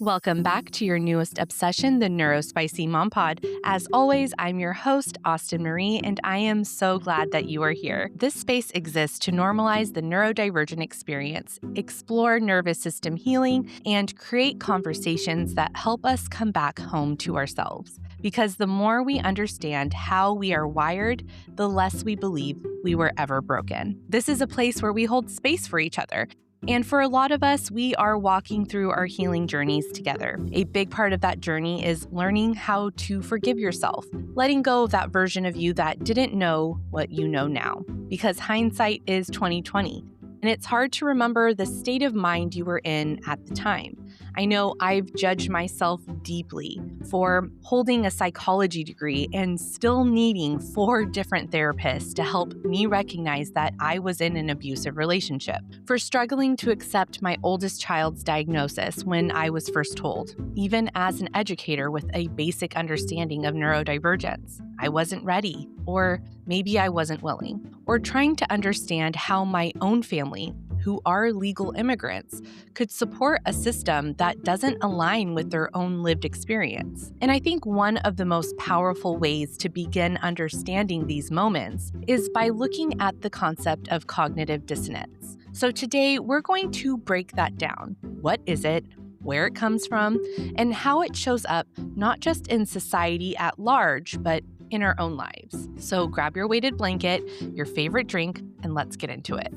Welcome back to your newest obsession, the Neurospicy Mom Pod. As always, I'm your host, Austin Marie, and I am so glad that you are here. This space exists to normalize the neurodivergent experience, explore nervous system healing, and create conversations that help us come back home to ourselves. Because the more we understand how we are wired, the less we believe we were ever broken. This is a place where we hold space for each other. And for a lot of us, we are walking through our healing journeys together. A big part of that journey is learning how to forgive yourself, letting go of that version of you that didn't know what you know now. Because hindsight is 2020, and it's hard to remember the state of mind you were in at the time. I know I've judged myself deeply for holding a psychology degree and still needing 4 different therapists to help me recognize that I was in an abusive relationship, for struggling to accept my oldest child's diagnosis when I was first told, even as an educator with a basic understanding of neurodivergence. I wasn't ready, or maybe I wasn't willing, or trying to understand how my own family, who are legal immigrants, could support a system that doesn't align with their own lived experience. And I think one of the most powerful ways to begin understanding these moments is by looking at the concept of cognitive dissonance. So today, we're going to break that down. What is it? Where it comes from, and how it shows up not just in society at large, but in our own lives. So grab your weighted blanket, your favorite drink, and let's get into it.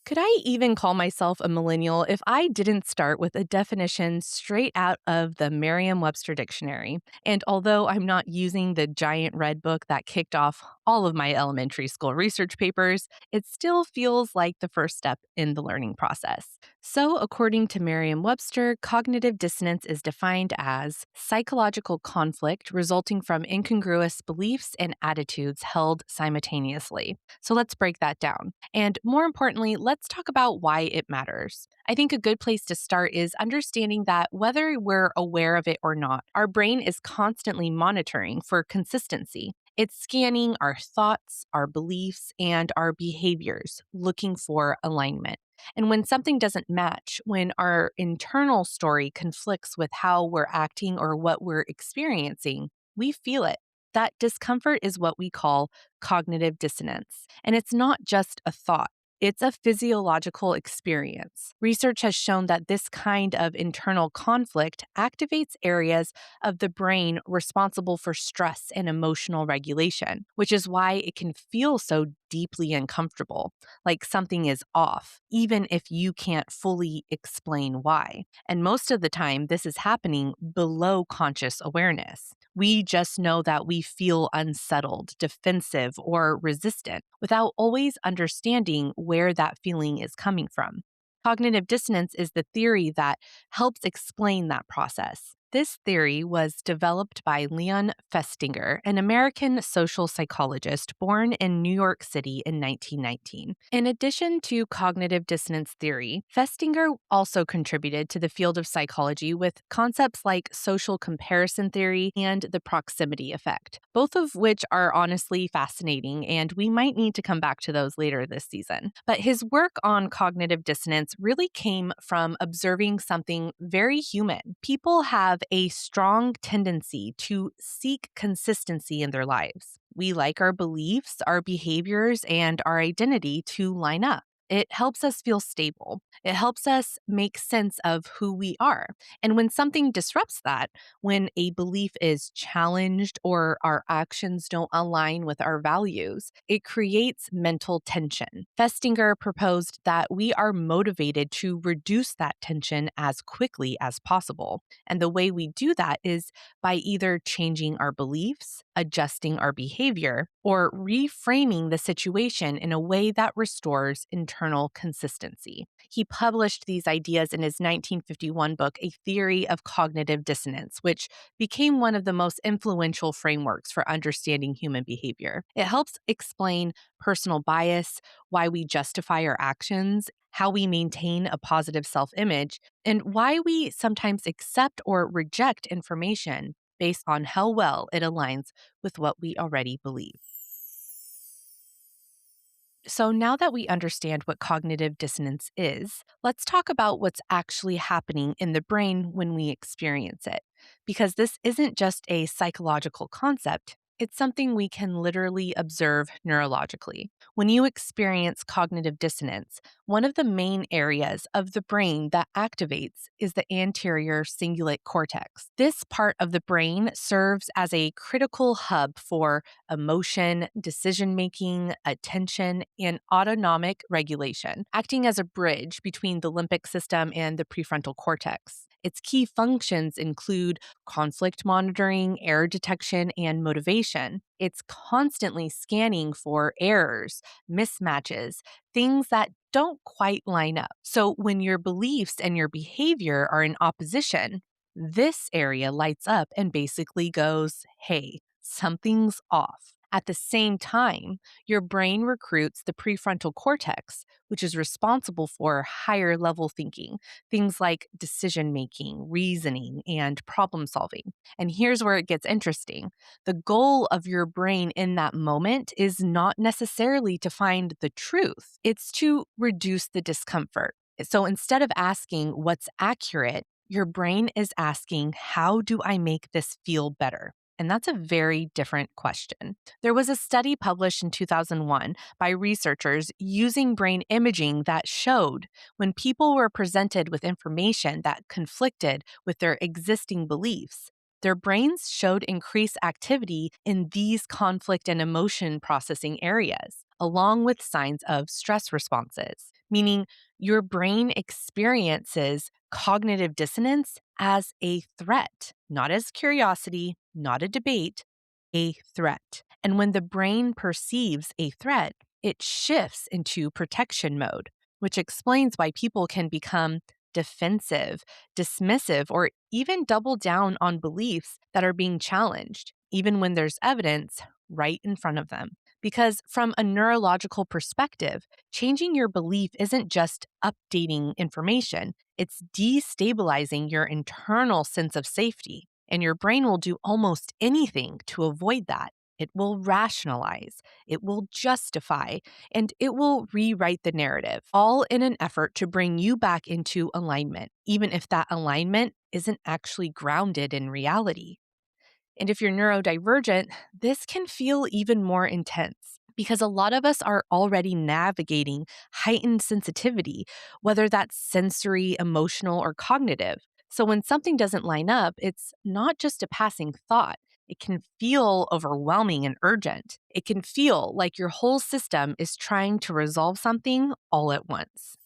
Could I even call myself a millennial if I didn't start with a definition straight out of the Merriam-Webster dictionary? And although I'm not using the giant red book that kicked off all of my elementary school research papers, it still feels like the first step in the learning process. So, according to Merriam-Webster, cognitive dissonance is defined as psychological conflict resulting from incongruous beliefs and attitudes held simultaneously. So let's break that down. And more importantly, let's talk about why it matters. I think a good place to start is understanding that whether we're aware of it or not, our brain is constantly monitoring for consistency. It's scanning our thoughts, our beliefs, and our behaviors, looking for alignment. And when something doesn't match, when our internal story conflicts with how we're acting or what we're experiencing, we feel it. That discomfort is what we call cognitive dissonance. And it's not just a thought. It's a physiological experience. Research has shown that this kind of internal conflict activates areas of the brain responsible for stress and emotional regulation, which is why it can feel so deeply uncomfortable, like something is off, even if you can't fully explain why. And most of the time, this is happening below conscious awareness. We just know that we feel unsettled, defensive, or resistant without always understanding where that feeling is coming from. Cognitive dissonance is the theory that helps explain that process. This theory was developed by Leon Festinger, an American social psychologist born in New York City in 1919. In addition to cognitive dissonance theory, Festinger also contributed to the field of psychology with concepts like social comparison theory and the proximity effect, both of which are honestly fascinating, and we might need to come back to those later this season. But his work on cognitive dissonance really came from observing something very human. People have a strong tendency to seek consistency in their lives. We like our beliefs, our behaviors, and our identity to line up. It helps us feel stable. It helps us make sense of who we are. And when something disrupts that, when a belief is challenged or our actions don't align with our values, it creates mental tension. Festinger proposed that we are motivated to reduce that tension as quickly as possible. And the way we do that is by either changing our beliefs, adjusting our behavior, or reframing the situation in a way that restores internal consistency. He published these ideas in his 1951 book, A Theory of Cognitive Dissonance, which became one of the most influential frameworks for understanding human behavior. It helps explain personal bias, why we justify our actions, how we maintain a positive self-image, and why we sometimes accept or reject information based on how well it aligns with what we already believe. So, now that we understand what cognitive dissonance is, let's talk about what's actually happening in the brain when we experience it. Because this isn't just a psychological concept, it's something we can literally observe neurologically. When you experience cognitive dissonance, one of the main areas of the brain that activates is the anterior cingulate cortex. This part of the brain serves as a critical hub for emotion, decision making, attention, and autonomic regulation, acting as a bridge between the limbic system and the prefrontal cortex. Its key functions include conflict monitoring, error detection, and motivation. It's constantly scanning for errors, mismatches, things that don't quite line up. So, when your beliefs and your behavior are in opposition, this area lights up and basically goes, hey, something's off. At the same time, your brain recruits the prefrontal cortex, which is responsible for higher level thinking, things like decision making, reasoning, and problem solving. And here's where it gets interesting. The goal of your brain in that moment is not necessarily to find the truth, it's to reduce the discomfort. So instead of asking what's accurate, your brain is asking, how do I make this feel better? And that's a very different question. There was a study published in 2001 by researchers using brain imaging that showed when people were presented with information that conflicted with their existing beliefs, their brains showed increased activity in these conflict and emotion processing areas, along with signs of stress responses, meaning your brain experiences cognitive dissonance as a threat, not as curiosity, not a debate, a threat. And when the brain perceives a threat, it shifts into protection mode, which explains why people can become defensive, dismissive, or even double down on beliefs that are being challenged, even when there's evidence right in front of them. Because from a neurological perspective, changing your belief isn't just updating information, it's destabilizing your internal sense of safety. And your brain will do almost anything to avoid that. It will rationalize, it will justify, and it will rewrite the narrative, all in an effort to bring you back into alignment, even if that alignment isn't actually grounded in reality. And if you're neurodivergent, this can feel even more intense because a lot of us are already navigating heightened sensitivity, whether that's sensory, emotional, or cognitive. So when something doesn't line up, it's not just a passing thought. It can feel overwhelming and urgent. It can feel like your whole system is trying to resolve something all at once.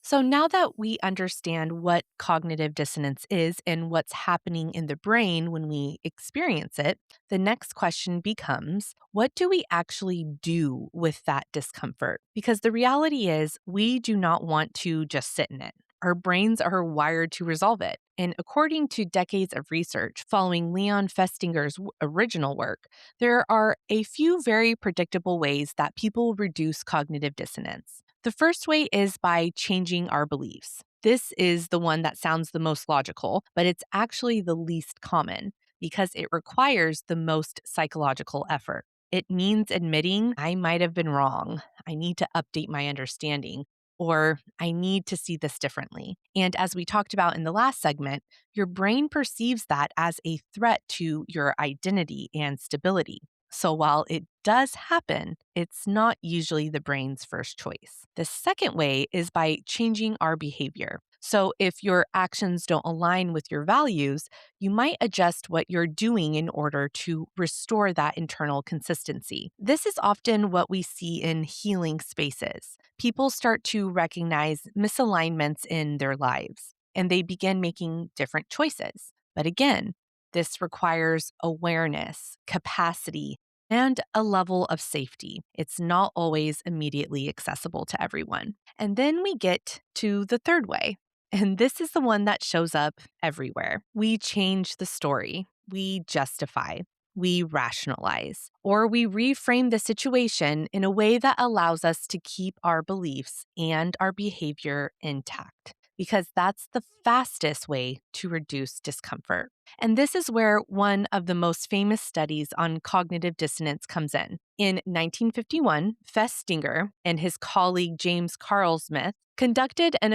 So now that we understand what cognitive dissonance is and what's happening in the brain when we experience it, the next question becomes, what do we actually do with that discomfort? Because the reality is, we do not want to just sit in it. Our brains are wired to resolve it. And according to decades of research following Leon Festinger's original work, there are a few very predictable ways that people reduce cognitive dissonance. The first way is by changing our beliefs. This is the one that sounds the most logical, but it's actually the least common because it requires the most psychological effort. It means admitting, I might have been wrong. I need to update my understanding, or I need to see this differently. And as we talked about in the last segment, your brain perceives that as a threat to your identity and stability. So while it does happen, it's not usually the brain's first choice. The second way is by changing our behavior. So if your actions don't align with your values, you might adjust what you're doing in order to restore that internal consistency. This is often what we see in healing spaces. People start to recognize misalignments in their lives and they begin making different choices. But again, this requires awareness, capacity, and a level of safety. It's not always immediately accessible to everyone. And then we get to the third way. And this is the one that shows up everywhere. We change the story, we justify, we rationalize, or we reframe the situation in a way that allows us to keep our beliefs and our behavior intact, because that's the fastest way to reduce discomfort. And this is where one of the most famous studies on cognitive dissonance comes in. In 1951, Festinger and his colleague James Carl-Smith conducted an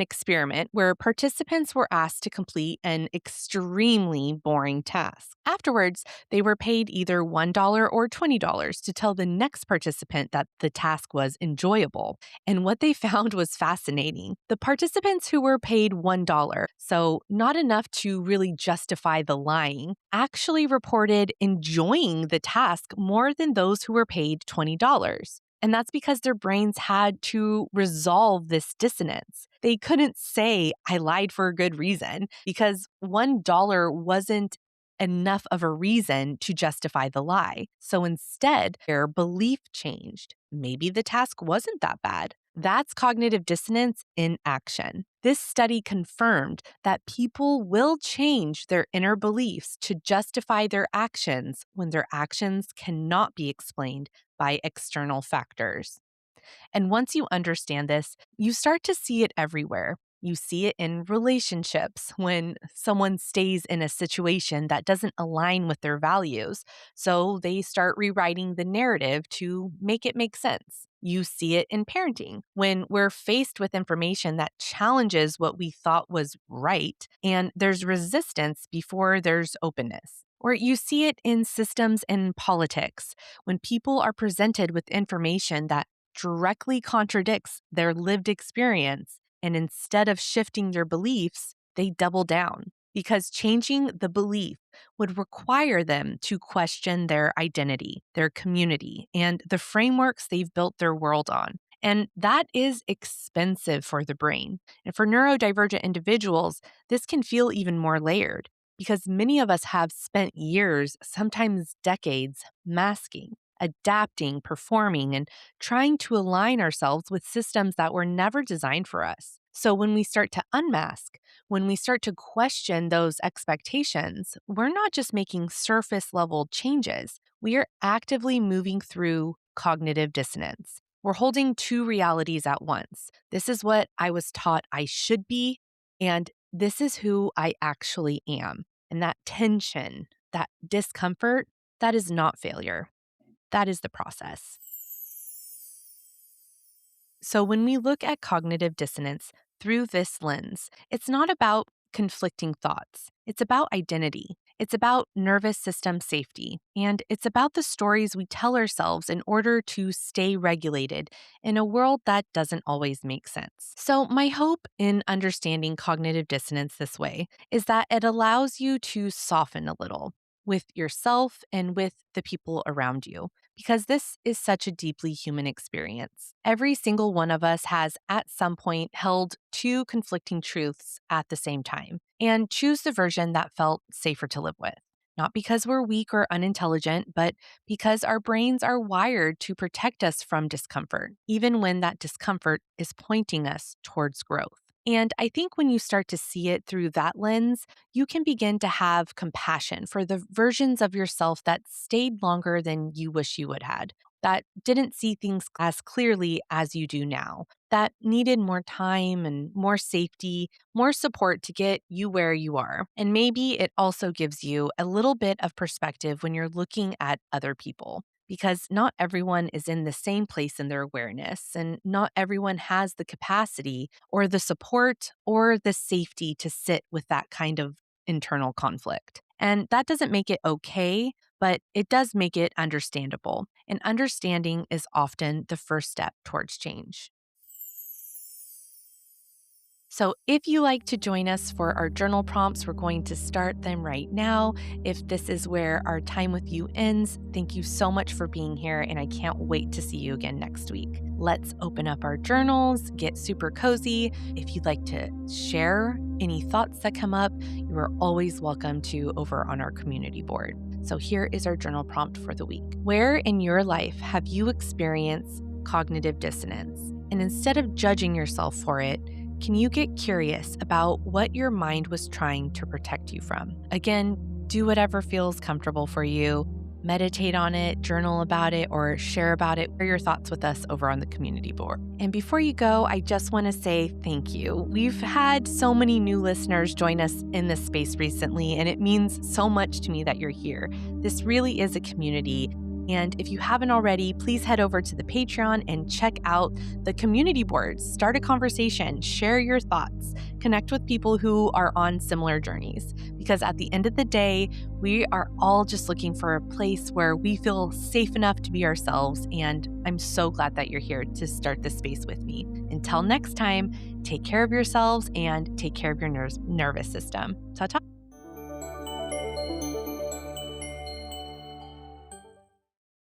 experiment where participants were asked to complete an extremely boring task. Afterwards, they were paid either $1 or $20 to tell the next participant that the task was enjoyable. And what they found was fascinating. The participants who were paid $1, so not enough to really justify the lying, actually reported enjoying the task more than those who were paid $20. And that's because their brains had to resolve this dissonance. They couldn't say, I lied for a good reason, because $1 wasn't enough of a reason to justify the lie. So instead, their belief changed. Maybe the task wasn't that bad. That's cognitive dissonance in action. This study confirmed that people will change their inner beliefs to justify their actions when their actions cannot be explained by external factors. And once you understand this, you start to see it everywhere. You see it in relationships when someone stays in a situation that doesn't align with their values. So they start rewriting the narrative to make it make sense. You see it in parenting when we're faced with information that challenges what we thought was right, and there's resistance before there's openness. Or you see it in systems and politics when people are presented with information that directly contradicts their lived experience. And instead of shifting their beliefs, they double down because changing the belief would require them to question their identity, their community, and the frameworks they've built their world on. And that is expensive for the brain. And for neurodivergent individuals, this can feel even more layered because many of us have spent years, sometimes decades, masking, adapting, performing, and trying to align ourselves with systems that were never designed for us. So when we start to unmask, when we start to question those expectations, we're not just making surface level changes, we are actively moving through cognitive dissonance. We're holding two realities at once. This is what I was taught I should be, and this is who I actually am. And that tension, that discomfort, that is not failure. That is the process. So when we look at cognitive dissonance through this lens, it's not about conflicting thoughts. It's about identity. It's about nervous system safety. And it's about the stories we tell ourselves in order to stay regulated in a world that doesn't always make sense. So my hope in understanding cognitive dissonance this way is that it allows you to soften a little with yourself and with the people around you, because this is such a deeply human experience. Every single one of us has at some point held two conflicting truths at the same time and choose the version that felt safer to live with. Not because we're weak or unintelligent, but because our brains are wired to protect us from discomfort, even when that discomfort is pointing us towards growth. And I think when you start to see it through that lens, you can begin to have compassion for the versions of yourself that stayed longer than you wish you would had, that didn't see things as clearly as you do now, that needed more time and more safety, more support to get you where you are. And maybe it also gives you a little bit of perspective when you're looking at other people, because not everyone is in the same place in their awareness, and not everyone has the capacity or the support or the safety to sit with that kind of internal conflict. And that doesn't make it okay, but it does make it understandable. And understanding is often the first step towards change. So if you like to join us for our journal prompts, we're going to start them right now. If this is where our time with you ends, thank you so much for being here, and I can't wait to see you again next week. Let's open up our journals, get super cozy. If you'd like to share any thoughts that come up, you are always welcome to over on our community board. So here is our journal prompt for the week. Where in your life have you experienced cognitive dissonance? And instead of judging yourself for it, can you get curious about what your mind was trying to protect you from? Again, do whatever feels comfortable for you. meditate on it, journal about it, or share about it. Share your thoughts with us over on the community board. And before you go, I just want to say thank you. We've had so many new listeners join us in this space recently, and it means so much to me that you're here. This really is a community. And if you haven't already, please head over to the Patreon and check out the community boards. Start a conversation, share your thoughts, connect with people who are on similar journeys. Because at the end of the day, we are all just looking for a place where we feel safe enough to be ourselves. And I'm so glad that you're here to start this space with me. Until next time, take care of yourselves and take care of your nervous system. Ta-ta.